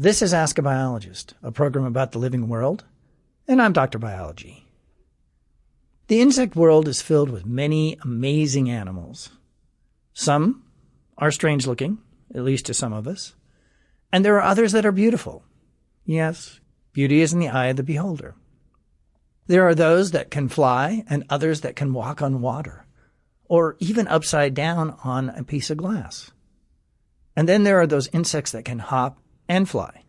This is Ask a Biologist, a program about the living world, and I'm Dr. Biology. The insect world is filled with many amazing animals. Some are strange looking, at least to some of us, and there are others that are beautiful. Yes, beauty is in the eye of the beholder. There are those that can fly and others that can walk on water, or even upside down on a piece of glass. And then there are those insects that can hop and fly,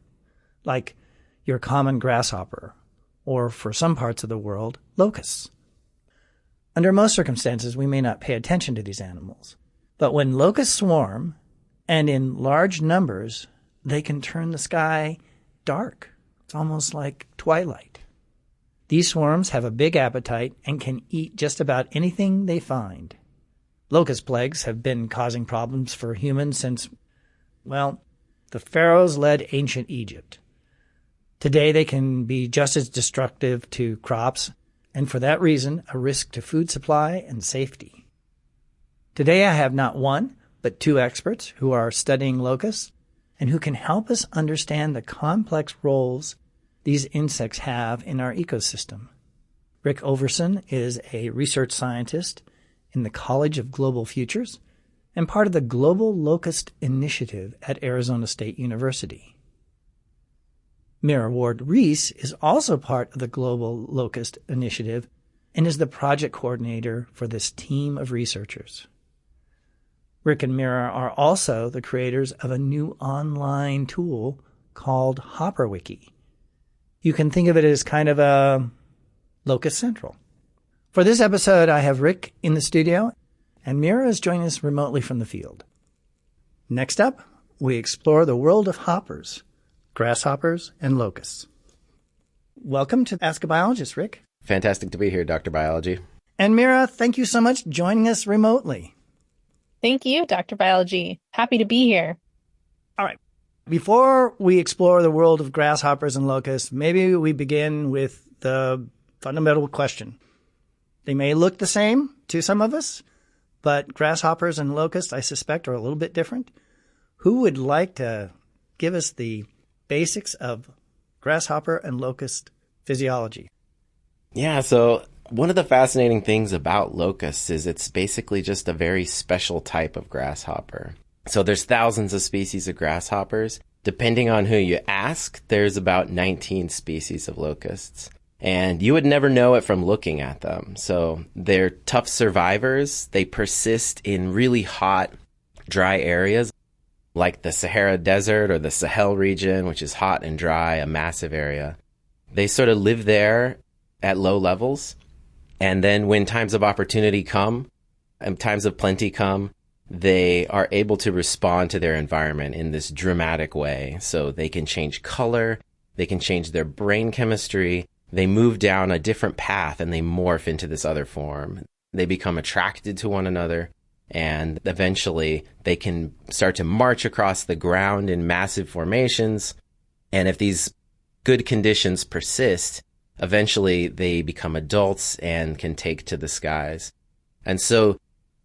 like your common grasshopper, or for some parts of the world, locusts. Under most circumstances, we may not pay attention to these animals, but when locusts swarm, and in large numbers, they can turn the sky dark. It's almost like twilight. These swarms have a big appetite and can eat just about anything they find. Locust plagues have been causing problems for humans since, well, the pharaohs led ancient Egypt. Today they can be just as destructive to crops, and for that reason, a risk to food supply and safety. Today I have not one, but two experts who are studying locusts and who can help us understand the complex roles these insects have in our ecosystem. Rick Overson is a research scientist in the College of Global Futures and part of the Global Locust Initiative at Arizona State University. Mira Ries is also part of the Global Locust Initiative and is the project coordinator for this team of researchers. Rick and Mira are also the creators of a new online tool called HopperWiki. You can think of it as kind of a Locust Central. For this episode, I have Rick in the studio, and Mira is joining us remotely from the field. Next up, we explore the world of hoppers, grasshoppers, and locusts. Welcome to Ask a Biologist, Rick. Fantastic to be here, Dr. Biology. And Mira, thank you so much for joining us remotely. Thank you, Dr. Biology. Happy to be here. All right. Before we explore the world of grasshoppers and locusts, maybe we begin with the fundamental question. They may look the same to some of us, but grasshoppers and locusts, I suspect, are a little bit different. Who would like to give us the basics of grasshopper and locust physiology? Yeah, so one of the fascinating things about locusts is it's basically just a very special type of grasshopper. So there's thousands of species of grasshoppers. Depending on who you ask, there's about 19 species of locusts. And you would never know it from looking at them. So they're tough survivors. They persist in really hot, dry areas like the Sahara Desert or the Sahel region, which is hot and dry, a massive area. They sort of live there at low levels. And then when times of opportunity come and times of plenty come, they are able to respond to their environment in this dramatic way. So they can change color, they can change their brain chemistry, they move down a different path and they morph into this other form. They become attracted to one another, and eventually they can start to march across the ground in massive formations. And if these good conditions persist, eventually they become adults and can take to the skies. And so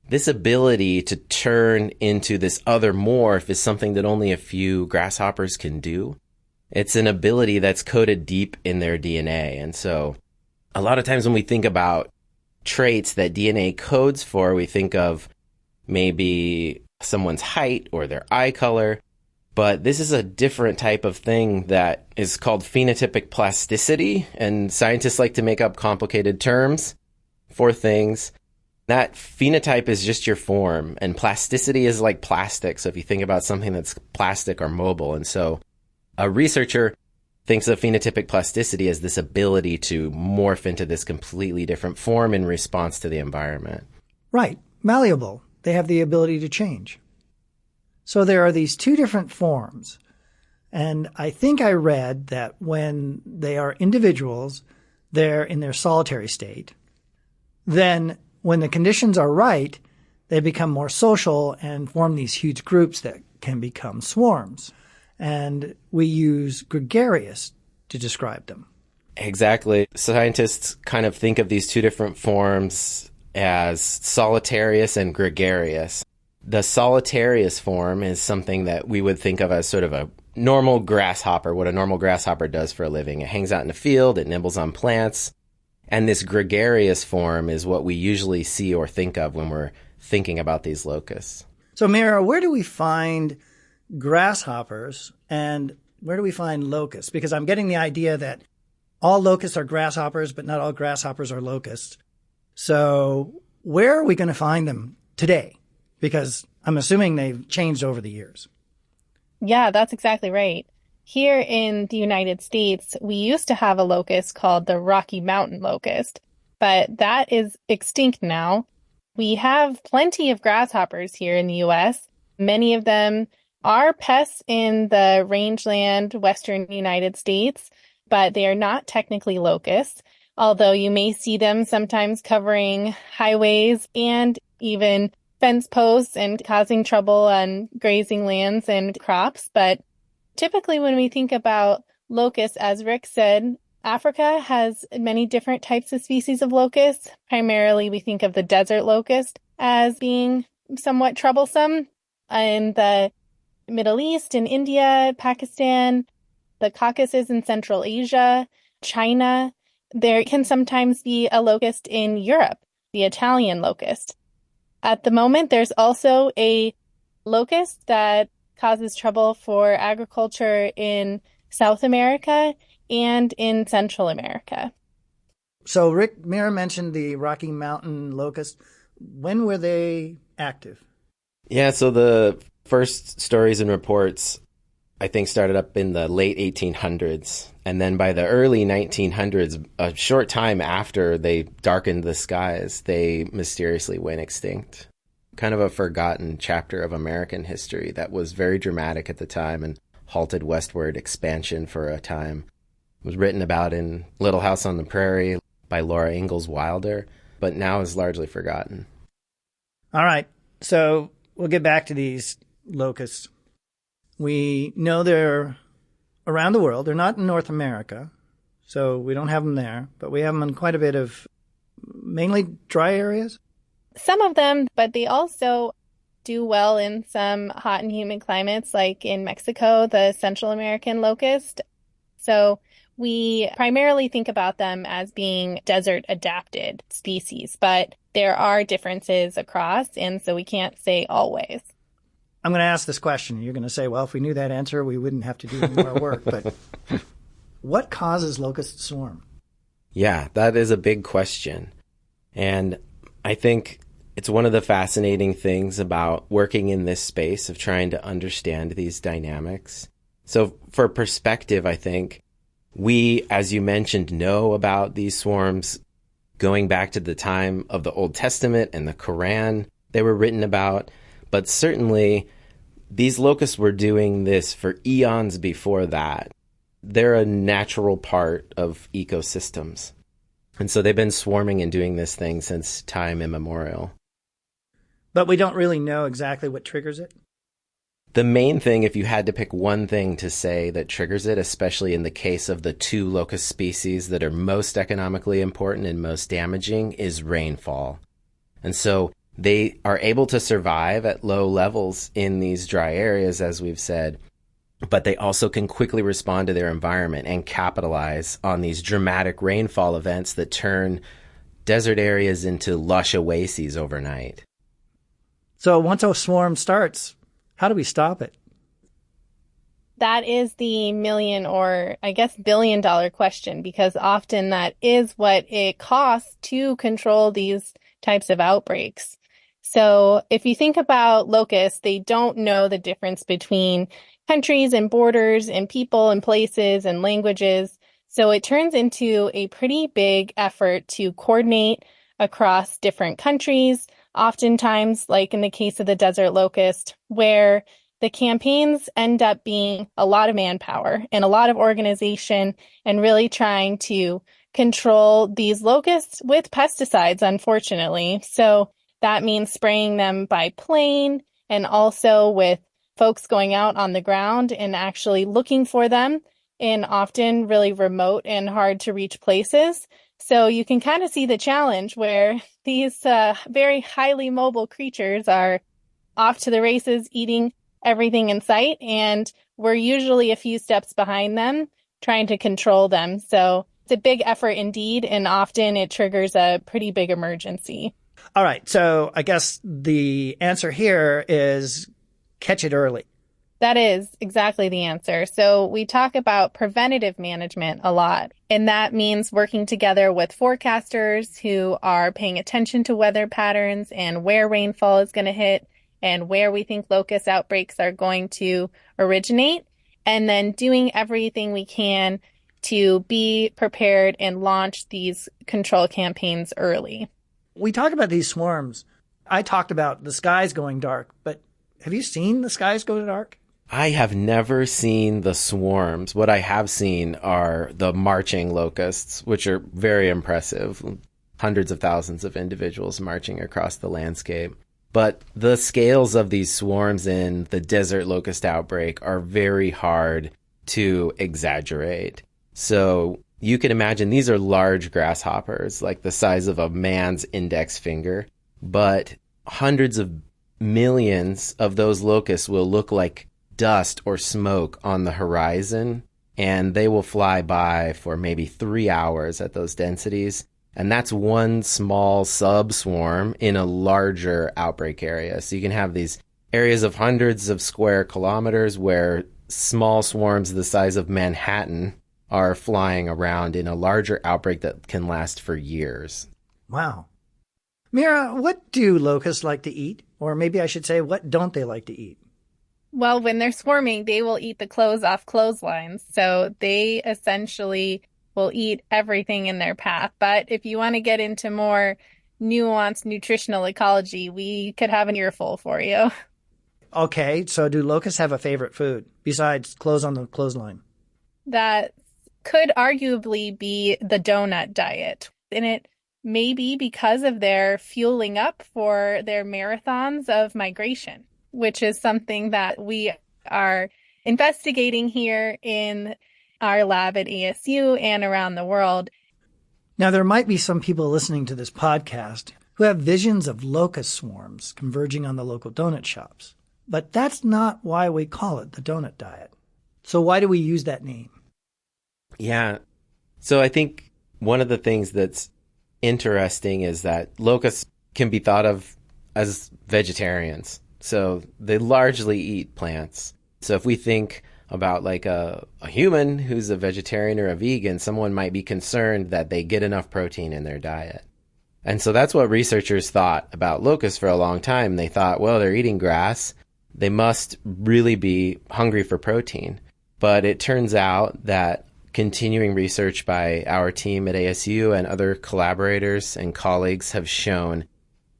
this ability to turn into this other morph is something that only a few grasshoppers can do. It's an ability that's coded deep in their DNA. And so a lot of times when we think about traits that DNA codes for, we think of maybe someone's height or their eye color. But this is a different type of thing that is called phenotypic plasticity. And scientists like to make up complicated terms for things. That phenotype is just your form, and plasticity is like plastic. So if you think about something that's plastic or mobile, and so a researcher thinks of phenotypic plasticity as this ability to morph into this completely different form in response to the environment. Right. Malleable. They have the ability to change. So there are these two different forms. And I think I read that when they are individuals, they're in their solitary state. Then when the conditions are right, they become more social and form these huge groups that can become swarms. And we use gregarious to describe them. Exactly. Scientists kind of think of these two different forms as solitarious and gregarious. The solitarious form is something that we would think of as sort of a normal grasshopper, what a normal grasshopper does for a living. It hangs out in the field, it nibbles on plants, and this gregarious form is what we usually see or think of when we're thinking about these locusts. So, Mira, where do we find grasshoppers and where do we find locusts? Because I'm getting the idea that all locusts are grasshoppers, but not all grasshoppers are locusts. So where are we going to find them today? Because I'm assuming they've changed over the years. Yeah, that's exactly right. Here in the United States, we used to have a locust called the Rocky Mountain locust, but that is extinct now. We have plenty of grasshoppers here in the U.S. Many of them are pests in the rangeland western United States, but they are not technically locusts, although you may see them sometimes covering highways and even fence posts and causing trouble on grazing lands and crops. But typically when we think about locusts, as Rick said, Africa has many different types of species of locusts. Primarily, we think of the desert locust as being somewhat troublesome. In the Middle East, in India, Pakistan, the Caucasus in Central Asia, China, there can sometimes be a locust in Europe, the Italian locust. At the moment, there's also a locust that causes trouble for agriculture in South America and in Central America. So Rick, Mira mentioned the Rocky Mountain locust. When were they active? Yeah, so the first stories and reports, I think, started up in the late 1800s. And then by the early 1900s, a short time after they darkened the skies, they mysteriously went extinct. Kind of a forgotten chapter of American history that was very dramatic at the time and halted westward expansion for a time. It was written about in Little House on the Prairie by Laura Ingalls Wilder, but now is largely forgotten. All right, so we'll get back to these locusts. We know they're around the world. They're not in North America, so we don't have them there, but we have them in quite a bit of mainly dry areas. Some of them, but they also do well in some hot and humid climates, like in Mexico, the Central American locust. So we primarily think about them as being desert adapted species, but there are differences across, and so we can't say always. I'm going to ask this question. You're going to say, well, if we knew that answer, we wouldn't have to do any more work. But what causes locusts to swarm? Yeah, that is a big question. And I think it's one of the fascinating things about working in this space of trying to understand these dynamics. So for perspective, I think we, as you mentioned, know about these swarms going back to the time of the Old Testament and the Quran. They were written about, but certainly these locusts were doing this for eons before that. They're a natural part of ecosystems. And so they've been swarming and doing this thing since time immemorial. But we don't really know exactly what triggers it? The main thing, if you had to pick one thing to say that triggers it, especially in the case of the two locust species that are most economically important and most damaging, is rainfall. And so they are able to survive at low levels in these dry areas, as we've said, but they also can quickly respond to their environment and capitalize on these dramatic rainfall events that turn desert areas into lush oases overnight. So once a swarm starts, how do we stop it? That is the million or I guess $1 billion question, because often that is what it costs to control these types of outbreaks. So if you think about locusts, they don't know the difference between countries and borders and people and places and languages. So it turns into a pretty big effort to coordinate across different countries, oftentimes, like in the case of the desert locust, where the campaigns end up being a lot of manpower and a lot of organization and really trying to control these locusts with pesticides, unfortunately. So that means spraying them by plane and also with folks going out on the ground and actually looking for them in often really remote and hard to reach places. So you can kind of see the challenge where these very highly mobile creatures are off to the races eating everything in sight, and we're usually a few steps behind them trying to control them. So it's a big effort indeed, and often it triggers a pretty big emergency. All right. So I guess the answer here is catch it early. That is exactly the answer. So we talk about preventative management a lot, and that means working together with forecasters who are paying attention to weather patterns and where rainfall is going to hit and where we think locust outbreaks are going to originate, and then doing everything we can to be prepared and launch these control campaigns early. We talk about these swarms. I talked about the skies going dark, but have you seen the skies go dark? I have never seen the swarms. What I have seen are the marching locusts, which are very impressive. Hundreds of thousands of individuals marching across the landscape. But the scales of these swarms in the desert locust outbreak are very hard to exaggerate. So you can imagine these are large grasshoppers, like the size of a man's index finger. But hundreds of millions of those locusts will look like dust or smoke on the horizon, and they will fly by for maybe 3 hours at those densities. And that's one small sub-swarm in a larger outbreak area. So you can have these areas of hundreds of square kilometers where small swarms the size of Manhattan are flying around in a larger outbreak that can last for years. Wow. Mira, what do locusts like to eat? Or maybe I should say, what don't they like to eat? Well, when they're swarming, they will eat the clothes off clotheslines. So they essentially will eat everything in their path. But if you want to get into more nuanced nutritional ecology, we could have an earful for you. Okay, so do locusts have a favorite food besides clothes on the clothesline? That could arguably be the doughnut diet. And it may be because of their fueling up for their marathons of migration, which is something that we are investigating here in our lab at ASU and around the world. Now, there might be some people listening to this podcast who have visions of locust swarms converging on the local donut shops. But that's not why we call it the doughnut diet. So why do we use that name? Yeah. So I think one of the things that's interesting is that locusts can be thought of as vegetarians. So they largely eat plants. So if we think about like a human who's a vegetarian or a vegan, someone might be concerned that they get enough protein in their diet. And so that's what researchers thought about locusts for a long time. They thought, well, they're eating grass. They must really be hungry for protein. But it turns out that continuing research by our team at ASU and other collaborators and colleagues have shown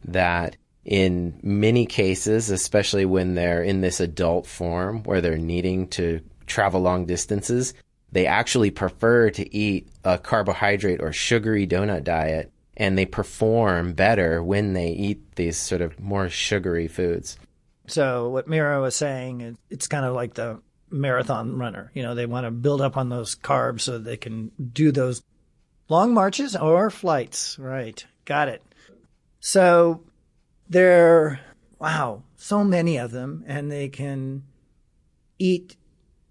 that in many cases, especially when they're in this adult form where they're needing to travel long distances, they actually prefer to eat a carbohydrate or sugary donut diet, and they perform better when they eat these sort of more sugary foods. So what Mira was saying is it's kind of like the marathon runner. You know, they want to build up on those carbs so they can do those long marches or flights. Right. Got it. So wow, so many of them, and they can eat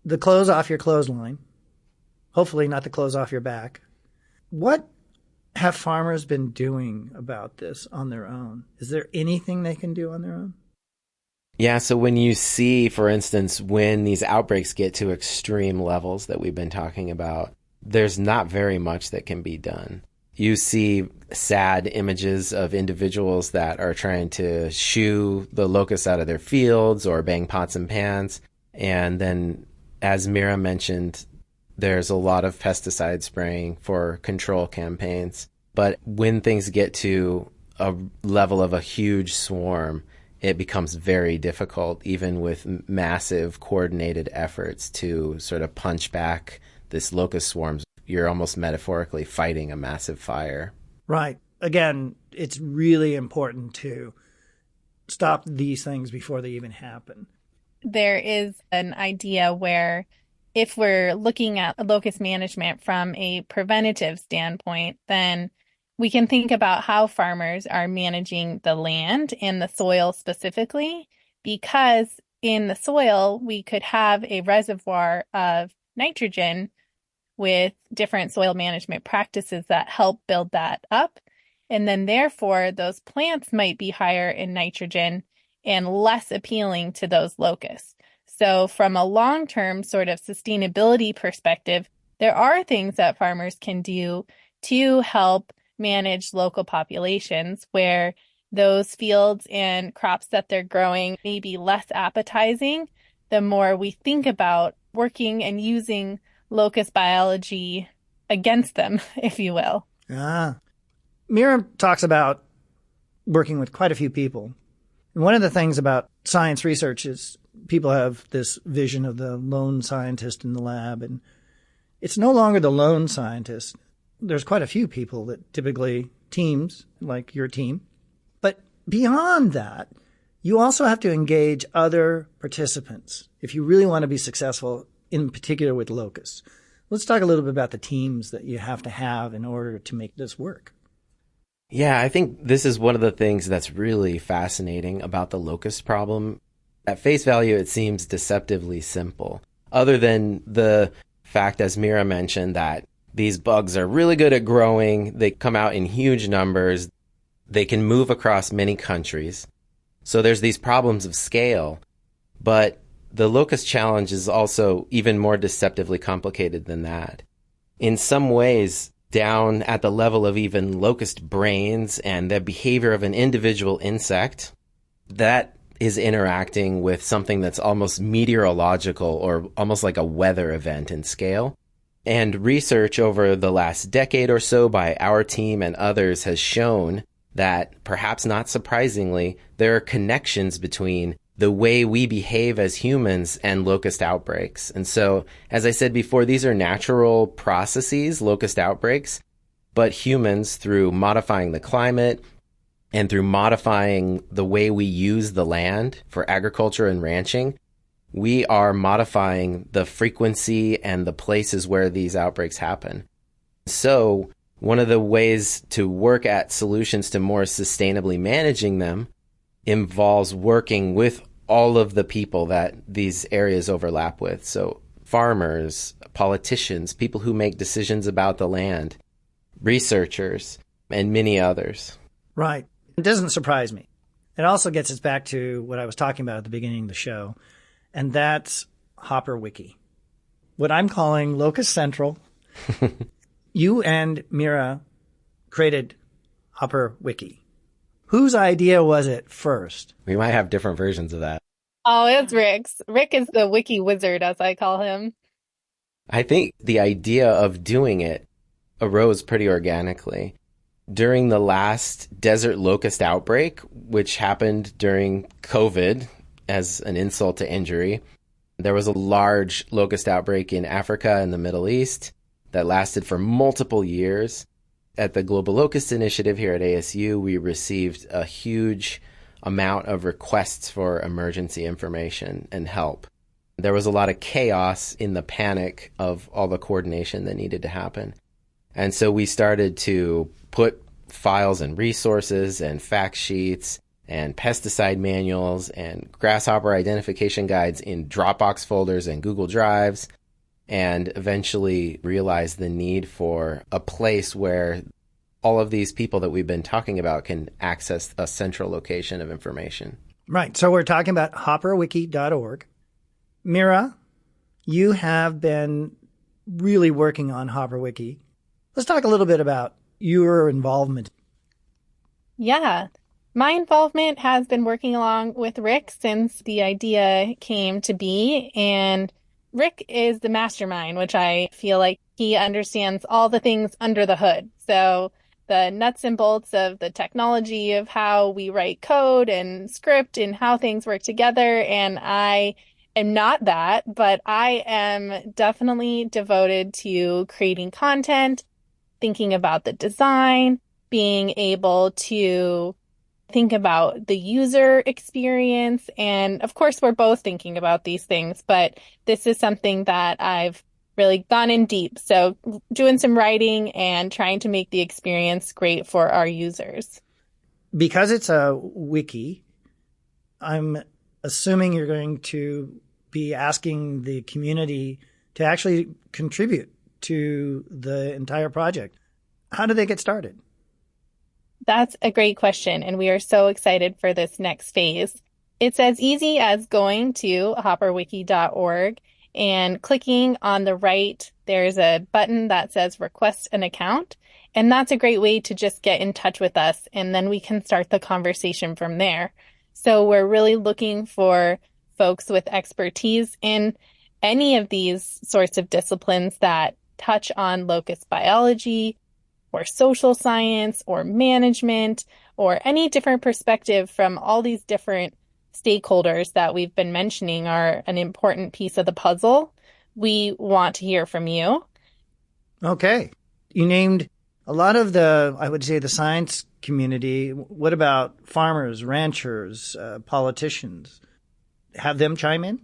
the clothes off your clothesline, hopefully not the clothes off your back. What have farmers been doing about this on their own? Is there anything they can do on their own? Yeah, so when you see, for instance, when these outbreaks get to extreme levels that we've been talking about, there's not very much that can be done. You see sad images of individuals that are trying to shoo the locusts out of their fields or bang pots and pans. And then, as Mira mentioned, there's a lot of pesticide spraying for control campaigns. But when things get to a level of a huge swarm, it becomes very difficult, even with massive coordinated efforts to sort of punch back this locust swarms. You're almost metaphorically fighting a massive fire. Right. Again, it's really important to stop these things before they even happen. There is an idea where if we're looking at locust management from a preventative standpoint, then we can think about how farmers are managing the land and the soil specifically, because in the soil, we could have a reservoir of nitrogen with different soil management practices that help build that up. And then therefore, those plants might be higher in nitrogen and less appealing to those locusts. So from a long-term sort of sustainability perspective, there are things that farmers can do to help manage local populations where those fields and crops that they're growing may be less appetizing the more we think about working and using locust biology against them, if you will. Mira talks about working with quite a few people. And one of the things about science research is people have this vision of the lone scientist in the lab, and it's no longer the lone scientist. There's quite a few people that typically teams, like your team. But beyond that, you also have to engage other participants if you really want to be successful, in particular with locusts. Let's talk a little bit about the teams that you have to have in order to make this work. Yeah, I think this is one of the things that's really fascinating about the locust problem. At face value, it seems deceptively simple, other than the fact, as Mira mentioned, that these bugs are really good at growing. They come out in huge numbers. They can move across many countries. So there's these problems of scale. But the locust challenge is also even more deceptively complicated than that. In some ways, down at the level of even locust brains and the behavior of an individual insect, that is interacting with something that's almost meteorological or almost like a weather event in scale. And research over the last decade or so by our team and others has shown that, perhaps not surprisingly, there are connections between the way we behave as humans and locust outbreaks. And so, as I said before, these are natural processes, locust outbreaks, but humans, through modifying the climate and through modifying the way we use the land for agriculture and ranching, we are modifying the frequency and the places where these outbreaks happen. So one of the ways to work at solutions to more sustainably managing them involves working with all of the people that these areas overlap with. So farmers, politicians, people who make decisions about the land, researchers, and many others. Right. It doesn't surprise me. It also gets us back to what I was talking about at the beginning of the show, and that's Hopper Wiki. What I'm calling Locust Central. You and Mira created Hopper Wiki. Whose idea was it first? We might have different versions of that. Oh, it's Rick's. Rick is the wiki wizard, as I call him. I think the idea of doing it arose pretty organically. During the last desert locust outbreak, which happened during COVID as an insult to injury, there was a large locust outbreak in Africa and the Middle East that lasted for multiple years. At the Global Locust Initiative here at ASU, we received a huge amount of requests for emergency information and help. There was a lot of chaos in the panic of all the coordination that needed to happen. And so we started to put files and resources and fact sheets and pesticide manuals and grasshopper identification guides in Dropbox folders and Google Drives, and eventually realized the need for a place where all of these people that we've been talking about can access a central location of information. Right. So we're talking about hopperwiki.org. Mira, you have been really working on Hopper Wiki. Let's talk a little bit about your involvement. Yeah. My involvement has been working along with Rick since the idea came to be, and Rick is the mastermind, which I feel like he understands all the things under the hood. So the nuts and bolts of the technology of how we write code and script and how things work together. And I am not that, but I am definitely devoted to creating content, thinking about the design, being able to think about the user experience. And of course, we're both thinking about these things, but this is something that I've really gone in deep. So doing some writing and trying to make the experience great for our users. Because it's a wiki, I'm assuming you're going to be asking the community to actually contribute to the entire project. How do they get started? That's a great question, and we are so excited for this next phase. It's as easy as going to hopperwiki.org and clicking on the right. There's a button that says request an account, and that's a great way to just get in touch with us, and then we can start the conversation from there. So we're really looking for folks with expertise in any of these sorts of disciplines that touch on locust biology or social science or management or any different perspective from all these different stakeholders that we've been mentioning are an important piece of the puzzle. We want to hear from you. Okay. You named a lot of the, I would say, the science community. What about farmers, ranchers, politicians? Have them chime in?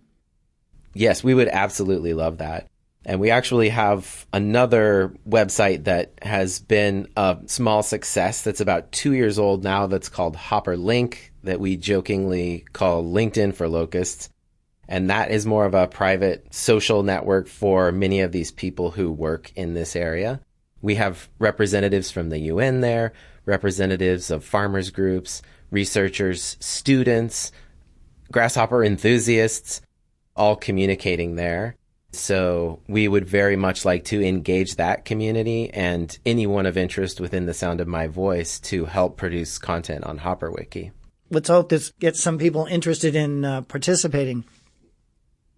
Yes, we would absolutely love that. And we actually have another website that has been a small success that's about 2 years old now that's called Hopper Link, that we jokingly call LinkedIn for locusts. And that is more of a private social network for many of these people who work in this area. We have representatives from the UN there, representatives of farmers groups, researchers, students, grasshopper enthusiasts, all communicating there. So we would very much like to engage that community and anyone of interest within the sound of my voice to help produce content on Hopper Wiki. Let's hope this gets some people interested in participating.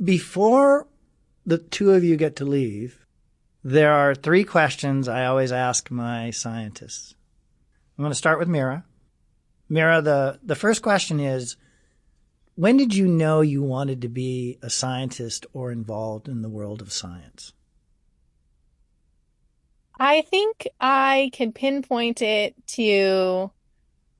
Before the two of you get to leave, there are 3 questions I always ask my scientists. I'm going to start with Mira. Mira, the first question is, when did you know you wanted to be a scientist or involved in the world of science? I think I can pinpoint it to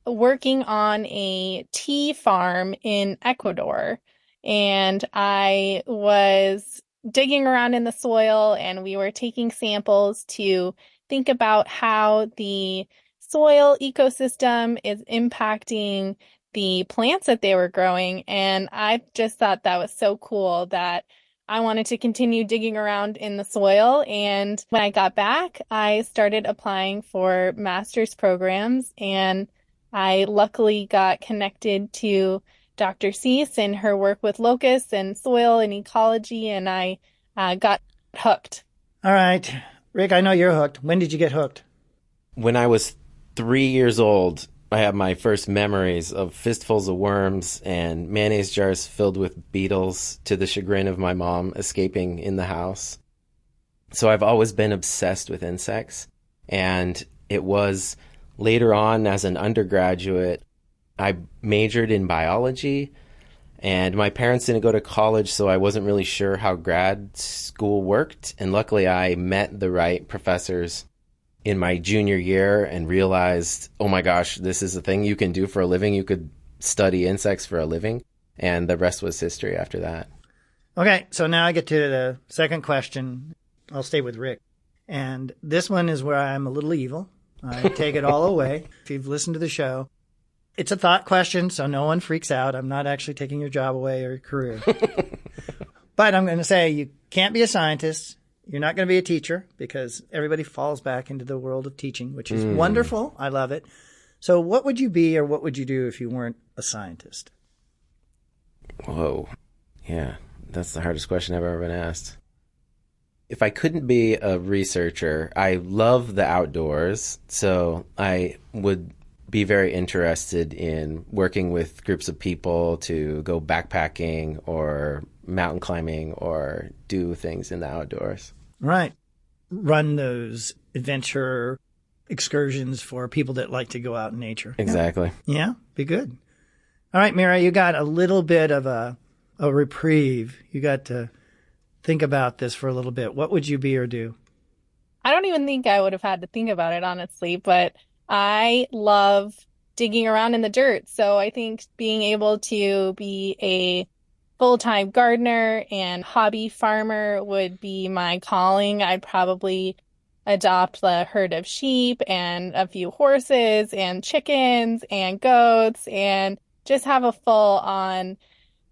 working on a tea farm in Ecuador. And I was digging around in the soil and we were taking samples to think about how the soil ecosystem is impacting the plants that they were growing. And I just thought that was so cool that I wanted to continue digging around in the soil. And when I got back, I started applying for master's programs. And I luckily got connected to Dr. Ries and her work with locusts and soil and ecology. And I got hooked. All right. Rick, I know you're hooked. When did you get hooked? When I was 3 years old, I have my first memories of fistfuls of worms and mayonnaise jars filled with beetles to the chagrin of my mom escaping in the house. So I've always been obsessed with insects. And it was later on as an undergraduate, I majored in biology. And my parents didn't go to college, so I wasn't really sure how grad school worked. And luckily I met the right professors in my junior year and realized, oh my gosh, this is a thing you can do for a living. You could study insects for a living. And the rest was history after that. Okay, so now I get to the second question. I'll stay with Rick. And this one is where I'm a little evil. I take it all away. If you've listened to the show, it's a thought question, so no one freaks out. I'm not actually taking your job away or your career. But I'm going to say you can't be a scientist. You're not going to be a teacher because everybody falls back into the world of teaching, which is wonderful. I love it. So what would you be or what would you do if you weren't a scientist? Whoa. Yeah, that's the hardest question I've ever been asked. If I couldn't be a researcher, I love the outdoors, so I would be very interested in working with groups of people to go backpacking or mountain climbing or do things in the outdoors. Right. Run those adventure excursions for people that like to go out in nature. Exactly. Yeah, be good. All right, Mira, you got a little bit of a reprieve. You got to think about this for a little bit. What would you be or do? I don't even think I would have had to think about it, honestly, but I love digging around in the dirt. So I think being able to be a full-time gardener and hobby farmer would be my calling. I'd probably adopt a herd of sheep and a few horses and chickens and goats and just have a full-on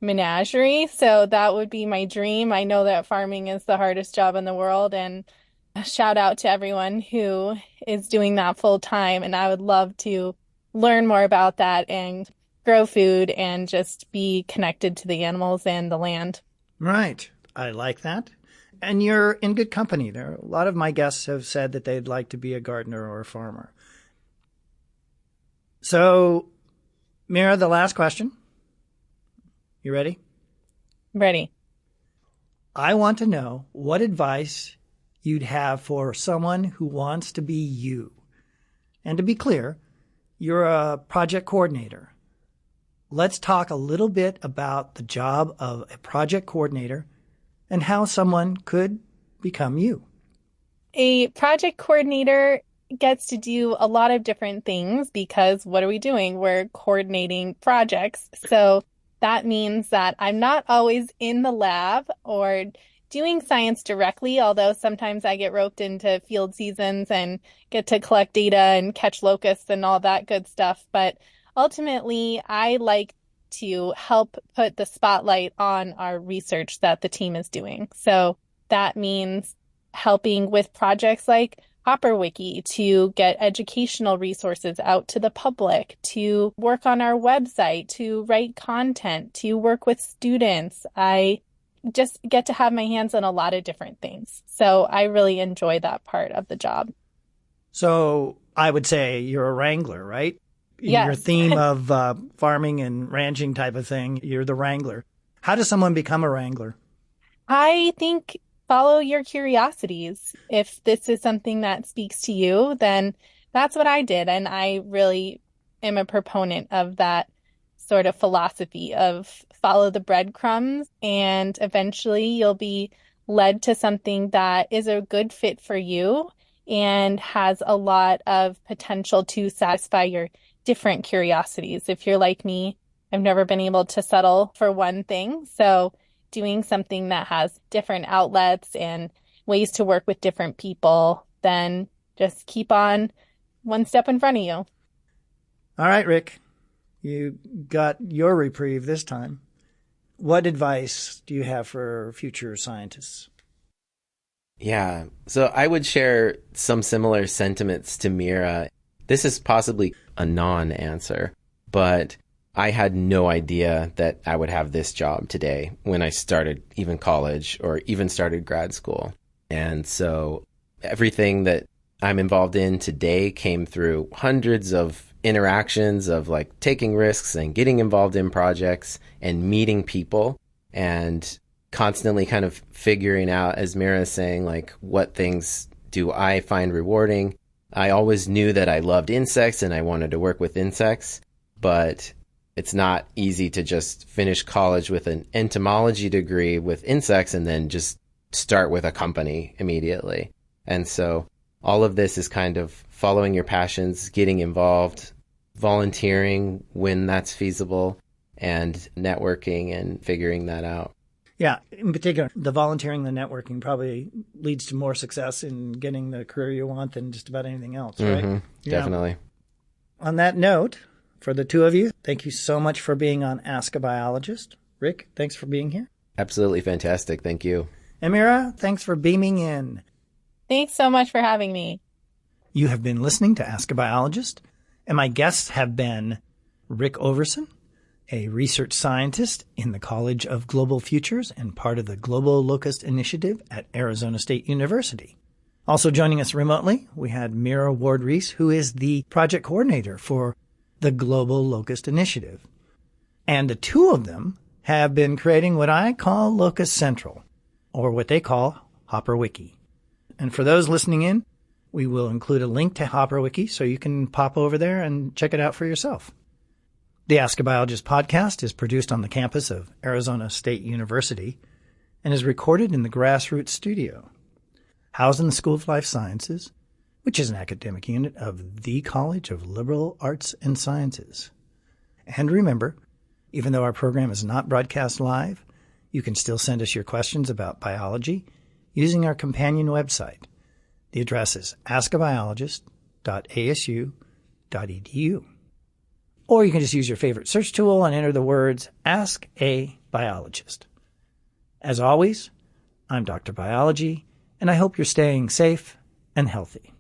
menagerie. So that would be my dream. I know that farming is the hardest job in the world, and a shout out to everyone who is doing that full time. And I would love to learn more about that and grow food and just be connected to the animals and the land. Right. I like that. And you're in good company. There, a lot of my guests have said that they'd like to be a gardener or a farmer. So, Mira, the last question. You ready? Ready. I want to know what advice you'd have for someone who wants to be you. And to be clear, you're a project coordinator. Let's talk a little bit about the job of a project coordinator and how someone could become you. A project coordinator gets to do a lot of different things because what are we doing? We're coordinating projects. So that means that I'm not always in the lab or doing science directly, although sometimes I get roped into field seasons and get to collect data and catch locusts and all that good stuff. But ultimately, I like to help put the spotlight on our research that the team is doing. So that means helping with projects like HopperWiki to get educational resources out to the public, to work on our website, to write content, to work with students. I just get to have my hands on a lot of different things. So I really enjoy that part of the job. So I would say you're a wrangler, right? In Yes. your theme of farming and ranching type of thing, you're the wrangler. How does someone become a wrangler? I think follow your curiosities. If this is something that speaks to you, then that's what I did. And I really am a proponent of that sort of philosophy of follow the breadcrumbs, and eventually you'll be led to something that is a good fit for you and has a lot of potential to satisfy your different curiosities. If you're like me, I've never been able to settle for one thing. So doing something that has different outlets and ways to work with different people, then just keep on one step in front of you. All right, Rick, you got your reprieve this time. What advice do you have for future scientists? Yeah, so I would share some similar sentiments to Mira. This is possibly a non-answer, but I had no idea that I would have this job today when I started even college or even started grad school. And so everything that I'm involved in today came through hundreds of interactions of like taking risks and getting involved in projects and meeting people and constantly kind of figuring out, as Mira is saying, like what things do I find rewarding. I always knew that I loved insects and I wanted to work with insects, but it's not easy to just finish college with an entomology degree with insects and then just start with a company immediately. And so all of this is kind of following your passions, getting involved, volunteering when that's feasible, and networking and figuring that out. Yeah, in particular, the volunteering, the networking probably leads to more success in getting the career you want than just about anything else, right? Mm-hmm, definitely. On that note, for the two of you, thank you so much for being on Ask a Biologist. Rick, thanks for being here. Absolutely fantastic. Thank you. And Mira, thanks for beaming in. Thanks so much for having me. You have been listening to Ask a Biologist, and my guests have been Rick Overson, a research scientist in the College of Global Futures and part of the Global Locust Initiative at Arizona State University. Also joining us remotely, we had Mira Ries, who is the project coordinator for the Global Locust Initiative. And the two of them have been creating what I call Locust Central, or what they call HopperWiki. And for those listening in, we will include a link to HopperWiki so you can pop over there and check it out for yourself. The Ask a Biologist podcast is produced on the campus of Arizona State University and is recorded in the Grassroots studio, housed in the School of Life Sciences, which is an academic unit of the College of Liberal Arts and Sciences. And remember, even though our program is not broadcast live, you can still send us your questions about biology using our companion website. The address is askabiologist.asu.edu. Or you can just use your favorite search tool and enter the words Ask a Biologist. As always, I'm Dr. Biology, and I hope you're staying safe and healthy.